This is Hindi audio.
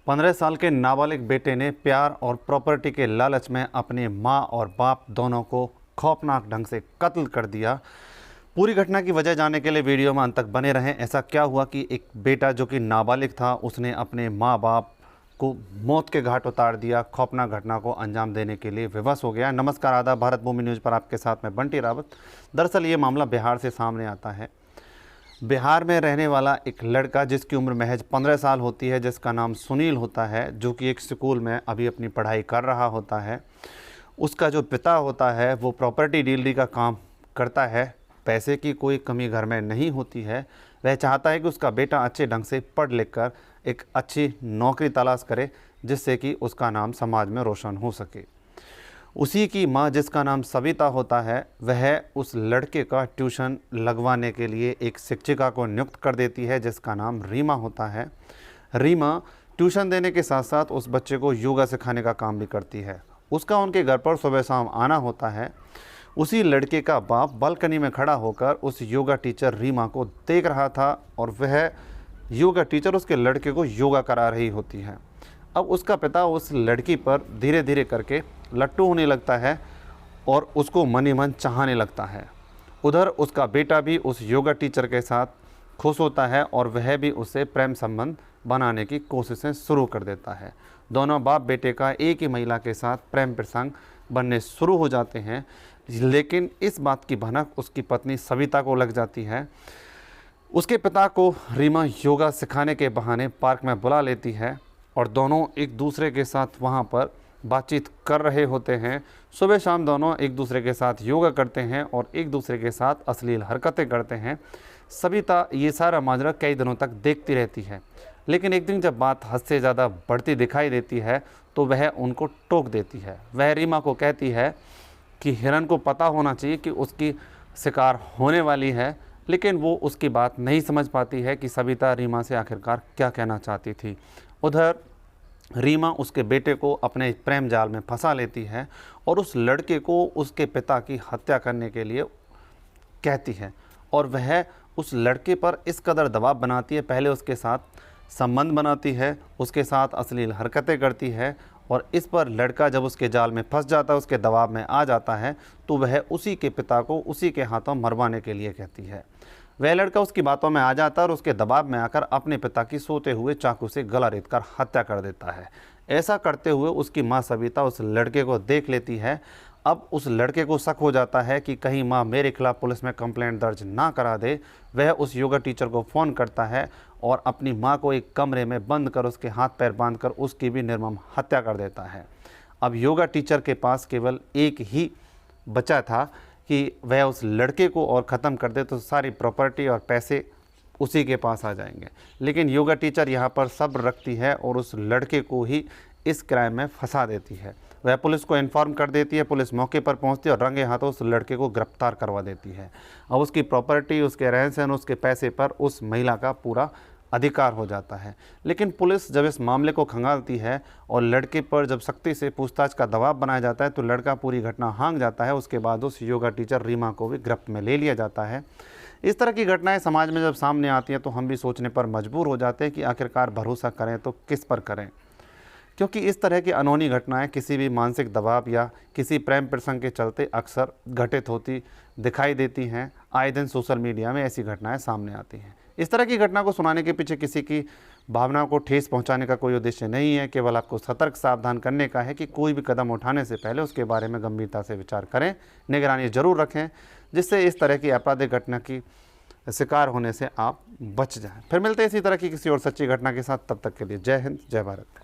15 साल के नाबालिग बेटे ने प्यार और प्रॉपर्टी के लालच में अपने मां और बाप दोनों को खौफनाक ढंग से कत्ल कर दिया। पूरी घटना की वजह जानने के लिए वीडियो में अंत तक बने रहें। ऐसा क्या हुआ कि एक बेटा जो कि नाबालिग था, उसने अपने मां बाप को मौत के घाट उतार दिया। खौफनाक घटना को अंजाम देने के लिए विवश हो गया। नमस्कार, आदाब। भारत भूमि न्यूज़ पर आपके साथ मैं बंटी रावत। दरअसल ये मामला बिहार से सामने आता है। बिहार में रहने वाला एक लड़का जिसकी उम्र महज 15 साल होती है, जिसका नाम सुनील होता है, जो कि एक स्कूल में अभी अपनी पढ़ाई कर रहा होता है। उसका जो पिता होता है वो प्रॉपर्टी डीलरी का काम करता है। पैसे की कोई कमी घर में नहीं होती है। वह चाहता है कि उसका बेटा अच्छे ढंग से पढ़ लिख कर एक अच्छी नौकरी तलाश करे, जिससे कि उसका नाम समाज में रोशन हो सके। उसी की मां, जिसका नाम सविता होता है, वह उस लड़के का ट्यूशन लगवाने के लिए एक शिक्षिका को नियुक्त कर देती है, जिसका नाम रीमा होता है। रीमा ट्यूशन देने के साथ साथ उस बच्चे को योगा सिखाने का काम भी करती है। उसका उनके घर पर सुबह शाम आना होता है। उसी लड़के का बाप बालकनी में खड़ा होकर उस योगा टीचर रीमा को देख रहा था और वह योगा टीचर उसके लड़के को योगा करा रही होती है। अब उसका पिता उस लड़की पर धीरे धीरे करके लट्टू होने लगता है और उसको मन ही मन चाहने लगता है। उधर उसका बेटा भी उस योगा टीचर के साथ खुश होता है और वह भी उससे प्रेम संबंध बनाने की कोशिशें शुरू कर देता है। दोनों बाप बेटे का एक ही महिला के साथ प्रेम प्रसंग बनने शुरू हो जाते हैं, लेकिन इस बात की भनक उसकी पत्नी सविता को लग जाती है। उसके पिता को रीमा योगा सिखाने के बहाने पार्क में बुला लेती है और दोनों एक दूसरे के साथ वहाँ पर बातचीत कर रहे होते हैं। सुबह शाम दोनों एक दूसरे के साथ योगा करते हैं और एक दूसरे के साथ अश्लील हरकतें करते हैं। सविता ये सारा माजरा कई दिनों तक देखती रहती है, लेकिन एक दिन जब बात हद से ज़्यादा बढ़ती दिखाई देती है तो वह उनको टोक देती है। वह रीमा को कहती है कि हिरन को पता होना चाहिए कि उसकी शिकार होने वाली है, लेकिन वो उसकी बात नहीं समझ पाती है कि सविता रीमा से आखिरकार क्या कहना चाहती थी। उधर रीमा उसके बेटे को अपने प्रेम जाल में फंसा लेती है और उस लड़के को उसके पिता की हत्या करने के लिए कहती है और वह उस लड़के पर इस कदर दबाव बनाती है। पहले उसके साथ संबंध बनाती है, उसके साथ अश्लील हरकतें करती है और इस पर लड़का जब उसके जाल में फंस जाता है, उसके दबाव में आ जाता है, तो वह उसी के पिता को उसी के हाथों मरवाने के लिए कहती है। वह लड़का उसकी बातों में आ जाता है और उसके दबाव में आकर अपने पिता की सोते हुए चाकू से गला रेतकर हत्या कर देता है। ऐसा करते हुए उसकी मां सविता उस लड़के को देख लेती है। अब उस लड़के को शक हो जाता है कि कहीं मां मेरे खिलाफ पुलिस में कंप्लेंट दर्ज ना करा दे। वह उस योगा टीचर को फ़ोन करता है और अपनी मां को एक कमरे में बंद कर उसके हाथ पैर बांधकर उसकी भी निर्मम हत्या कर देता है। अब योगा टीचर के पास केवल एक ही बचा था कि वह उस लड़के को और ख़त्म कर दे तो सारी प्रॉपर्टी और पैसे उसी के पास आ जाएंगे। लेकिन योगा टीचर यहाँ पर सब्र रखती है और उस लड़के को ही इस क्राइम में फंसा देती है। वह पुलिस को इन्फॉर्म कर देती है। पुलिस मौके पर पहुंचती है और रंगे हाथों उस लड़के को गिरफ्तार करवा देती है। अब उसकी प्रॉपर्टी, उसके रहन सहन, उसके पैसे पर उस महिला का पूरा अधिकार हो जाता है। लेकिन पुलिस जब इस मामले को खंगालती है और लड़के पर जब सख्ती से पूछताछ का दबाव बनाया जाता है तो लड़का पूरी घटना हाँक जाता है। उसके बाद उस योगा टीचर रीमा को भी गिरफ्त में ले लिया जाता है। इस तरह की घटनाएं समाज में जब सामने आती हैं तो हम भी सोचने पर मजबूर हो जाते हैं कि आखिरकार भरोसा करें तो किस पर करें, क्योंकि इस तरह की अनहोनी घटनाएं किसी भी मानसिक दबाव या किसी प्रेम प्रसंग के चलते अक्सर घटित होती दिखाई देती हैं। आए दिन सोशल मीडिया में ऐसी घटनाएं सामने आती हैं। इस तरह की घटना को सुनाने के पीछे किसी की भावनाओं को ठेस पहुंचाने का कोई उद्देश्य नहीं है। केवल आपको सतर्क सावधान करने का है कि कोई भी कदम उठाने से पहले उसके बारे में गंभीरता से विचार करें, निगरानी जरूर रखें, जिससे इस तरह की आपराधिक घटना की शिकार होने से आप बच जाएं। फिर मिलते हैं इसी तरह की किसी और सच्ची घटना के साथ। तब तक के लिए जय हिंद, जय भारत।